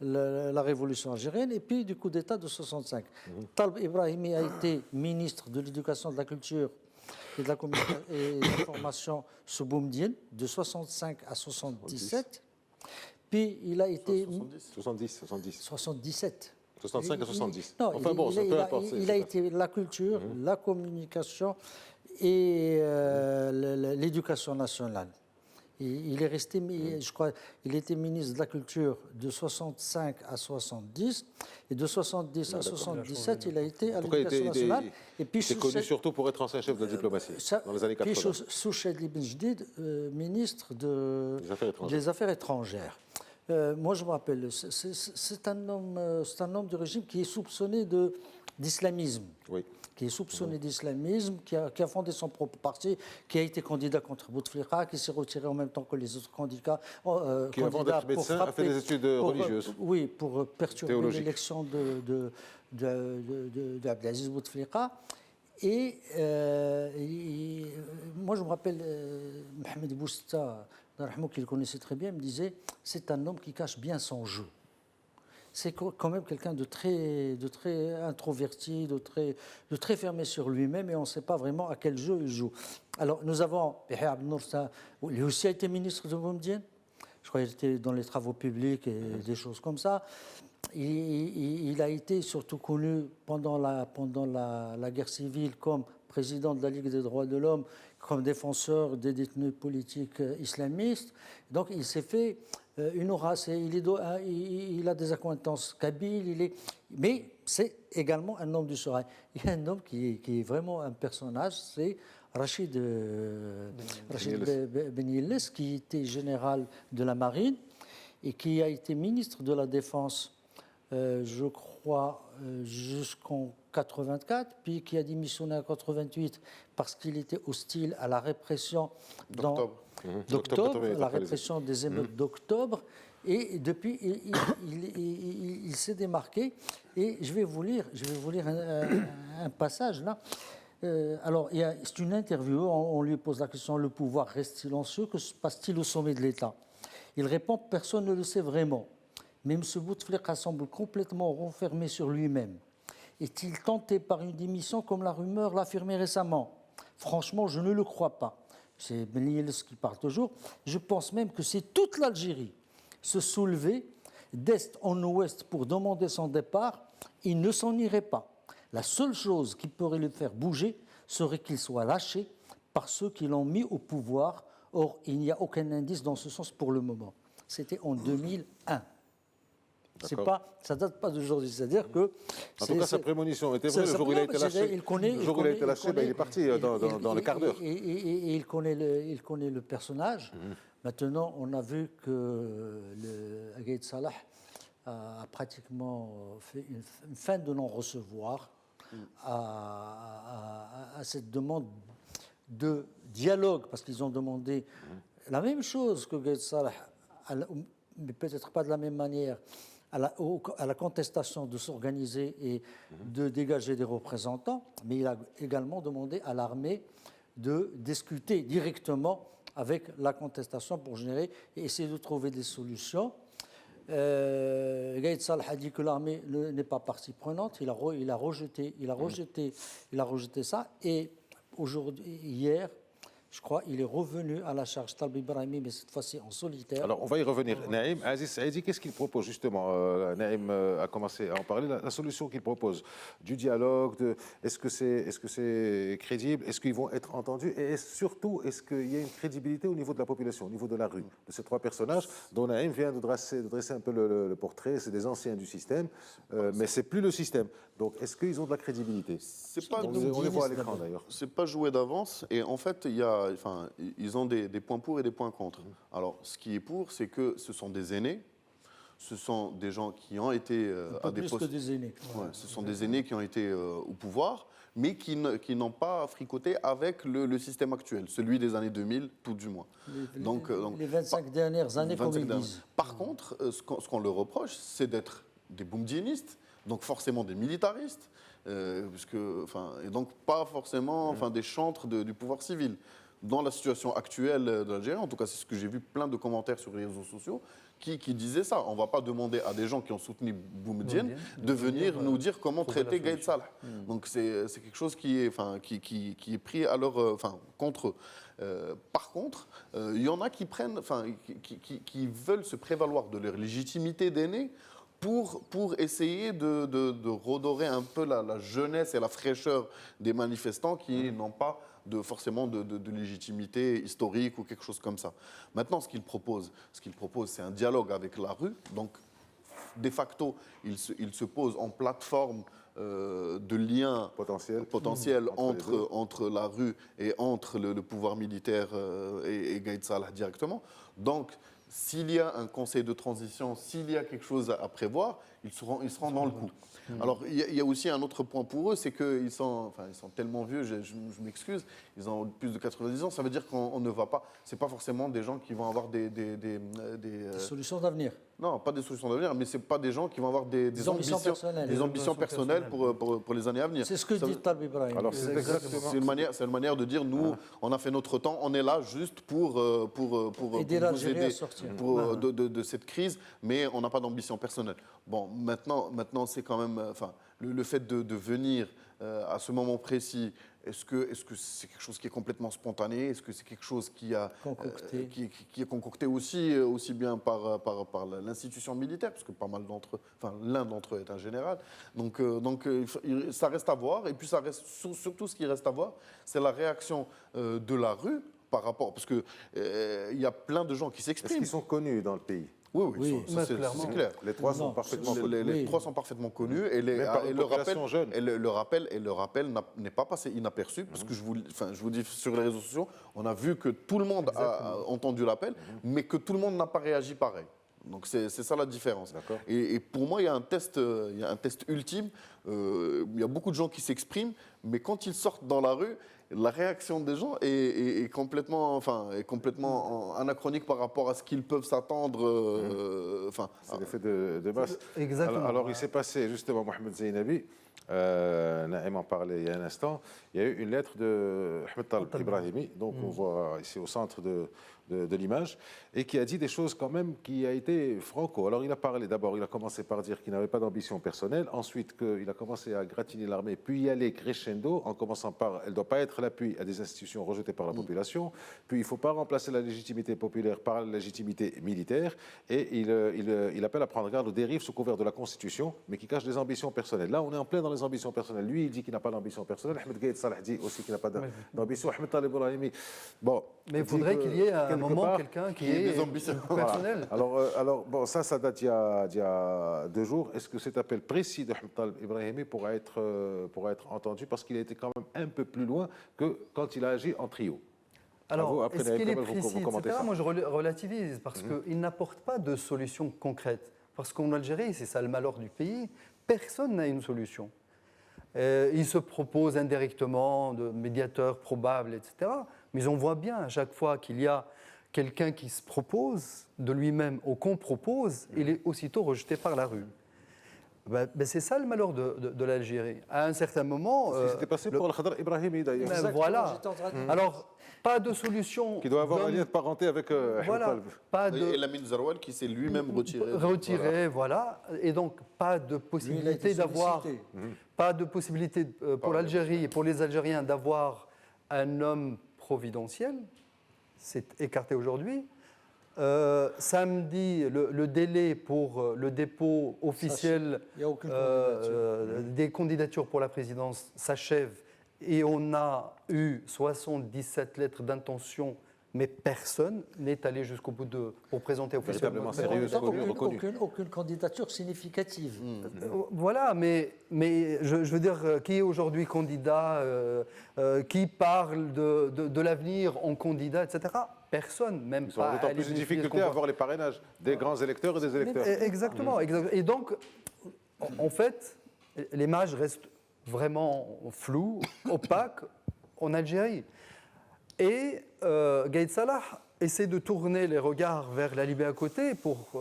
Speaker 4: la révolution algérienne et puis du coup d'État de 65. Talib Ibrahimi a été ministre de l'Éducation, de la Culture et de la Formation sous Boumedienne de 65 à 77. Puis il a été... 77.
Speaker 1: 65 à 70.
Speaker 4: Non,
Speaker 1: enfin bon, peu importe.
Speaker 4: Il a été la culture, la communication et l'éducation nationale. Il est resté, je crois, il était ministre de la Culture de 65 à 70 et de 70 à 77, il a été à l'éducation nationale.
Speaker 1: Et puis il est connu surtout pour être ancien chef de la diplomatie dans les années 80.
Speaker 4: Puis Souched Ibn Jdid, ministre des Affaires étrangères. Moi, je me rappelle, c'est un homme du régime qui est soupçonné d'islamisme. Oui. Qui est soupçonné d'islamisme, qui a fondé son propre parti, qui a été candidat contre Bouteflika, qui s'est retiré en même temps que les autres candidats.
Speaker 1: Qui, avant d'être médecin, a fait des études religieuses.
Speaker 4: Oui, pour perturber l'élection d'Abdelaziz Bouteflika. Et moi, je me rappelle, Mohamed Bousta, qui le connaissait très bien, me disait c'est un homme qui cache bien son jeu. C'est quand même quelqu'un de très introverti, de très fermé sur lui-même, et on ne sait pas vraiment à quel jeu il joue. Alors, nous avons Yahya Abdenour, lui aussi a été ministre de Boumedienne. Je crois qu'il était dans les travaux publics et des choses comme ça. Il a été surtout connu pendant la guerre civile comme président de la Ligue des droits de l'homme, comme défenseur des détenus politiques islamistes. Donc il s'est fait une aura. Il a des accointances kabyles, mais c'est également un homme du Sahara. Il y a un homme qui est vraiment un personnage, c'est Rachid Ben Yelles, qui était général de la marine et qui a été ministre de la Défense, je crois, jusqu'en 84, puis qui a démissionné en 88 parce qu'il était hostile à la répression d'octobre, la répression des émeutes d'octobre. Et depuis, il s'est démarqué. Et je vais vous lire un passage là. Alors, c'est une interview, on lui pose la question, le pouvoir reste silencieux, que se passe-t-il au sommet de l'État? Il répond, personne ne le sait vraiment. Mais M. Bouteflika semble complètement renfermé sur lui-même. Est-il tenté par une démission comme la rumeur l'affirmait récemment? Franchement, je ne le crois pas. C'est Ben Yeles qui parle toujours. Je pense même que si toute l'Algérie se soulevait d'est en ouest pour demander son départ, il ne s'en irait pas. La seule chose qui pourrait le faire bouger serait qu'il soit lâché par ceux qui l'ont mis au pouvoir. Or, il n'y a aucun indice dans ce sens pour le moment. C'était en 2001. Ça ne date pas d'aujourd'hui. C'est-à-dire que.
Speaker 1: En tout cas, sa prémonition était vraie. Le jour où il a été lâché, il est parti dans le quart d'heure.
Speaker 4: Et il connaît le personnage. Maintenant, on a vu que Gaïd Salah a pratiquement fait une fin de non-recevoir à cette demande de dialogue, parce qu'ils ont demandé la même chose que Gaïd Salah, mais peut-être pas de la même manière, à la contestation de s'organiser et de dégager des représentants, mais il a également demandé à l'armée de discuter directement avec la contestation pour générer et essayer de trouver des solutions. Gaïd Salah a dit que l'armée n'est pas partie prenante, il a rejeté ça, et hier, je crois, il est revenu à la charge Talbi Brahimi, mais cette fois-ci en solitaire.
Speaker 1: Alors, on va y revenir. Naïm, Aziz Saïdi, qu'est-ce qu'il propose justement? Naïm a commencé à en parler. La solution qu'il propose, du dialogue, est-ce que c'est crédible? Est-ce qu'ils vont être entendus? Et surtout, est-ce qu'il y a une crédibilité au niveau de la population, au niveau de la rue, de ces trois personnages dont Naïm vient de dresser un peu le portrait? C'est des anciens du système, mais c'est plus le système. Donc, est-ce qu'ils ont de la crédibilité? On les voit à l'écran d'ailleurs.
Speaker 2: C'est pas joué d'avance, et en fait, ils ont des points pour et des points contre. Alors, ce qui est pour, c'est que ce sont des aînés, ce sont des gens qui ont été à des postes.
Speaker 4: Plus que des aînés.
Speaker 2: Ouais, ce sont des aînés qui ont été au pouvoir, mais qui n'ont pas fricoté avec le système actuel, celui des années 2000, tout du moins.
Speaker 4: Les 25 dernières années, comme ils disent.
Speaker 2: Par contre, ce qu'on leur reproche, c'est d'être des boumdienistes, donc forcément des militaristes, et donc pas forcément des chantres du pouvoir civil. Dans la situation actuelle de l'Algérie, en tout cas c'est ce que j'ai vu, plein de commentaires sur les réseaux sociaux qui disaient ça. On ne va pas demander à des gens qui ont soutenu Boumedienne de venir nous dire comment traiter Gaïd Salah. Donc c'est quelque chose qui est pris à contre eux. Par contre, il y en a qui veulent se prévaloir de leur légitimité d'aînés pour essayer de redorer un peu la jeunesse et la fraîcheur des manifestants qui n'ont pas forcément de légitimité historique ou quelque chose comme ça. Maintenant, ce qu'il propose, c'est un dialogue avec la rue. Donc, de facto, il se pose en plateforme de lien potentiel entre la rue et entre le pouvoir militaire et Gaïd Salah directement. Donc, s'il y a un conseil de transition, s'il y a quelque chose à prévoir, ils seront dans le coup. Alors, il y a aussi un autre point pour eux, c'est qu'ils sont tellement vieux, je m'excuse, ils ont plus de 90 ans, ça veut dire qu'on ne va pas, c'est pas forcément des gens qui vont avoir des
Speaker 4: solutions d'avenir.
Speaker 2: Non, pas des solutions d'avenir, mais c'est pas des gens qui vont avoir des ambitions personnelles pour les années à venir.
Speaker 4: C'est ce que dit Talbi Brahimi.
Speaker 1: Alors,
Speaker 2: c'est une manière de dire, nous, on a fait notre temps, on est là juste pour
Speaker 4: aider l'Algérie à sortir
Speaker 2: de cette crise, mais on n'a pas d'ambition personnelle. Bon, maintenant c'est quand même, le fait de venir à ce moment précis, est-ce que c'est quelque chose qui est complètement spontané? Est-ce que c'est quelque chose qui est concocté aussi bien par l'institution militaire, parce que pas mal d'entre eux, l'un d'entre eux est un général. Donc ça reste à voir. Et puis surtout ce qui reste à voir, c'est la réaction de la rue par rapport, parce que il y a plein de gens qui s'expriment.
Speaker 1: Est-ce qu'ils sont connus dans le pays?
Speaker 2: Oui, c'est clair.
Speaker 1: Les trois sont parfaitement connus.
Speaker 2: Les trois sont parfaitement connus et le rappel n'est pas passé inaperçu, parce que je vous dis, sur les réseaux sociaux, on a vu que tout le monde a entendu l'appel, mais que tout le monde n'a pas réagi pareil. Donc c'est ça la différence. Et pour moi, il y a un test ultime. Il y a beaucoup de gens qui s'expriment, mais quand ils sortent dans la rue, la réaction des gens est complètement anachronique par rapport à ce qu'ils peuvent s'attendre.
Speaker 1: C'est l'effet de masse.
Speaker 3: Exactement.
Speaker 1: Alors il s'est passé justement, Mohamed Zainabi, Naïm en parlait il y a un instant, il y a eu une lettre de Ahmed Talbi Brahimi, donc on voit ici au centre de de l'image, et qui a dit des choses quand même qui a été franco. Alors il a parlé d'abord, il a commencé par dire qu'il n'avait pas d'ambition personnelle, ensuite qu'il a commencé à gratiner l'armée, puis y aller crescendo, en commençant par elle ne doit pas être l'appui à des institutions rejetées par la population, puis il ne faut pas remplacer la légitimité populaire par la légitimité militaire, et il appelle à prendre garde aux dérives sous couvert de la Constitution, mais qui cachent des ambitions personnelles. Là, on est en plein dans les ambitions personnelles. Lui, il dit qu'il n'a pas d'ambition personnelle. Ahmed Gaïd Salah dit aussi qu'il n'a pas d'ambition. Ahmed Talib Ibrahimi. Bon,
Speaker 3: mais il faudrait qu'il y ait à un moment quelqu'un qui ait
Speaker 2: des ambitions
Speaker 3: personnelles.
Speaker 1: Voilà. Alors bon, ça date d'il y a 2 jours. Est-ce que cet appel précis d'Ahmed Talib Ibrahimi pourra être entendu, parce qu'il a été quand même un peu plus loin que quand il a agi en trio?
Speaker 3: Alors, est-ce qu'il est précis, etc.
Speaker 1: Ça.
Speaker 3: Moi, je relativise, parce qu'il n'apporte pas de solution concrète. Parce qu'en Algérie, c'est ça le malheur du pays, personne n'a une solution. Il se propose indirectement de médiateurs probables, etc. Mais on voit bien à chaque fois qu'il y a quelqu'un qui se propose de lui-même ou qu'on propose, il est aussitôt rejeté par la rue. C'est ça le malheur de l'Algérie. À un certain moment...
Speaker 1: C'était passé pour Al-Khadr Ibrahimi, d'ailleurs.
Speaker 3: Voilà. Alors, pas de solution...
Speaker 1: Qui doit avoir un lien de parenté avec
Speaker 3: voilà. Pas de...
Speaker 2: Et Lamine Zaroual qui s'est lui-même retiré.
Speaker 3: Retiré, voilà. Et donc, pas de possibilité d'avoir... Pas de possibilité pour l'Algérie et pour les Algériens d'avoir un homme providentiel. C'est écarté aujourd'hui. Samedi, le délai pour le dépôt officiel des candidatures pour la présidence s'achève et on a eu 77 lettres d'intention, mais personne n'est allé jusqu'au bout pour présenter officiellement.
Speaker 4: Aucune candidature significative.
Speaker 3: Voilà, mais je veux dire, qui est aujourd'hui candidat, qui parle de l'avenir en candidat, etc. Personne, même
Speaker 1: pas. Ils ont d'autant plus de difficultés à avoir les parrainages des grands électeurs et des électeurs.
Speaker 3: Exactement. Et donc, en fait, l'image reste vraiment floue, opaque en Algérie. Et Gaïd Salah essaie de tourner les regards vers la Libye à côté pour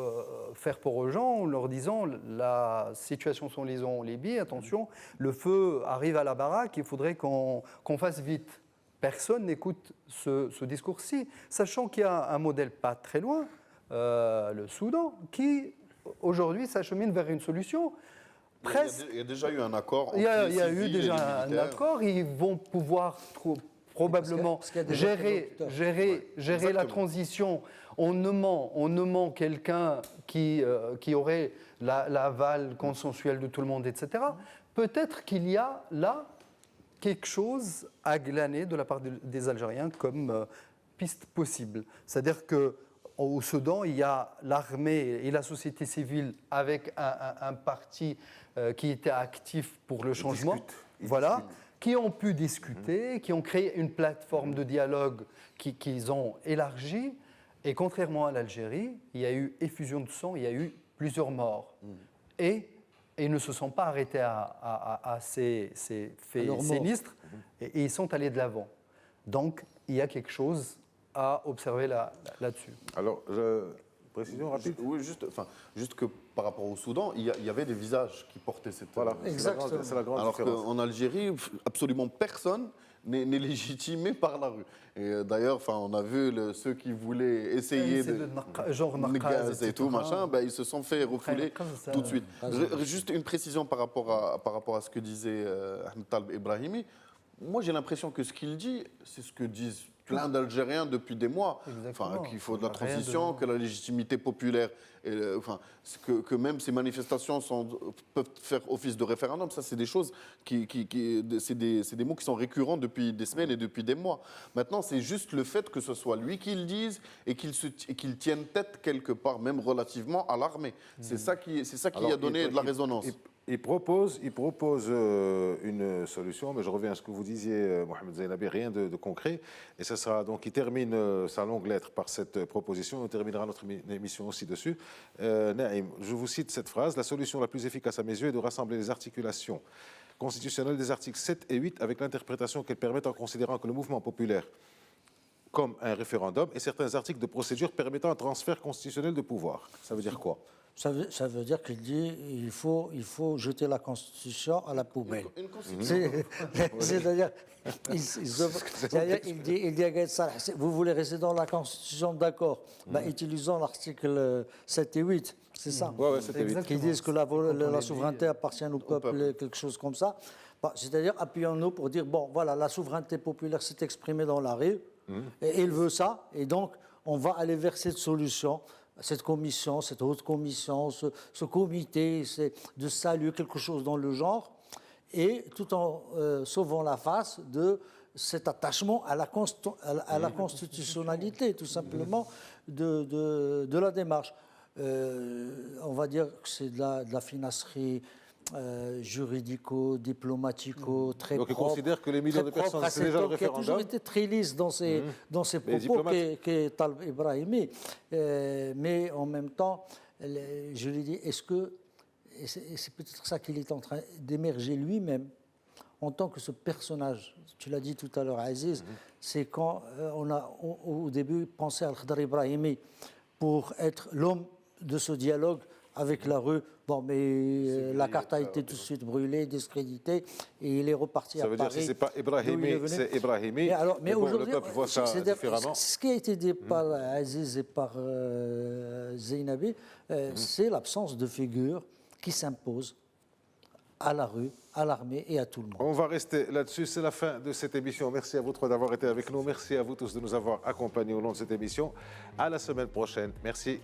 Speaker 3: faire peur aux gens en leur disant la situation sont liée en Libye, attention, le feu arrive à la baraque, il faudrait qu'on fasse vite. Personne n'écoute ce discours-ci, sachant qu'il y a un modèle pas très loin, le Soudan, qui aujourd'hui s'achemine vers une solution.
Speaker 2: Il y a déjà eu un accord.
Speaker 3: Il y a eu déjà un accord, ils vont pouvoir probablement gérer la transition en nommant quelqu'un qui aurait l'aval consensuel de tout le monde, etc. Peut-être qu'il y a là quelque chose à glaner de la part des Algériens comme piste possible. C'est-à-dire qu'au Soudan, il y a l'armée et la société civile avec un parti qui était actif pour le changement. Voilà. Qui ont pu discuter, qui ont créé une plateforme de dialogue qu'ils ont élargie. Et contrairement à l'Algérie, il y a eu effusion de sang, il y a eu plusieurs morts. Et ils ne se sont pas arrêtés à ces faits sinistres et ils sont allés de l'avant. Donc, il y a quelque chose à observer là-dessus.
Speaker 1: Alors, précision rapide.
Speaker 2: Oui, juste que par rapport au Soudan, il y avait des visages qui portaient cette... Voilà,
Speaker 4: exactement.
Speaker 1: C'est la grande
Speaker 2: alors
Speaker 1: différence.
Speaker 2: qu'en Algérie, absolument personne n'est légitimé par la rue. Et d'ailleurs, on a vu ceux qui voulaient essayer
Speaker 3: genre
Speaker 2: gaz et tout, machin, ils se sont fait refouler tout de suite. Juste une précision par rapport à ce que disait Ahmed Talib Ibrahimi. Moi, j'ai l'impression que ce qu'il dit, c'est ce que disent plein d'Algériens depuis des mois, qu'il faut de la transition, que la légitimité populaire, que même ces manifestations peuvent faire office de référendum. Ça, c'est des choses c'est des mots qui sont récurrents depuis des semaines et depuis des mois. Maintenant, c'est juste le fait que ce soit lui qui le dise et qu'il tienne tête quelque part, même relativement à l'armée. C'est ça qui a donné de la résonance.
Speaker 1: Il propose une solution, mais je reviens à ce que vous disiez, Mohamed Zainabi, rien de concret. Et ça sera donc, il termine sa longue lettre par cette proposition. On terminera notre émission aussi dessus. Naïm, je vous cite cette phrase: la solution la plus efficace à mes yeux est de rassembler les articulations constitutionnelles des articles 7 et 8 avec l'interprétation qu'elles permettent en considérant que le mouvement populaire comme un référendum et certains articles de procédure permettant un transfert constitutionnel de pouvoir. Ça veut dire quoi?
Speaker 4: Ça veut dire qu'il dit il faut jeter la Constitution à la poubelle. C'est-à-dire, il dit à Gaël Salah, vous voulez rester dans la Constitution, d'accord, utilisons l'article 7 et 8, c'est ça, qui disent que la souveraineté appartient au peuple, quelque chose comme ça. C'est-à-dire, appuyons-nous pour dire, bon, voilà, la souveraineté populaire s'est exprimée dans la rue, et il veut ça, et donc on va aller vers cette solution. Cette commission, cette haute commission, ce comité de salut, quelque chose dans le genre, et tout en sauvant la face de cet attachement à la constitutionnalité, tout simplement, de la démarche. On va dire que c'est de la finasserie juridico-diplomatico, très propre.
Speaker 1: Donc il considère que les millions de personnes, c'est déjà le référendum.
Speaker 4: Il a toujours été très lisse dans ses propos, qu'est Talb Ibrahimi. Mais en même temps, je lui dis, est-ce que, et c'est peut-être ça qu'il est en train d'émerger lui-même, en tant que ce personnage, tu l'as dit tout à l'heure, Aziz, c'est quand on a au début pensé à Al-Khadr Ibrahimi pour être l'homme de ce dialogue avec la rue. Bon, mais la carte a été tout de suite brûlée, discréditée, et il est reparti à Paris.
Speaker 1: Ça veut dire que si ce n'est pas Ibrahimi, c'est Ibrahimi.
Speaker 4: Mais aujourd'hui,
Speaker 1: le peuple voit ça différemment.
Speaker 4: Ce qui a été dit par Aziz et par Zeynabi, c'est l'absence de figure qui s'impose à la rue, à l'armée et à tout le monde.
Speaker 1: On va rester là-dessus. C'est la fin de cette émission. Merci à vous trois d'avoir été avec nous. Merci à vous tous de nous avoir accompagnés au long de cette émission. À la semaine prochaine. Merci.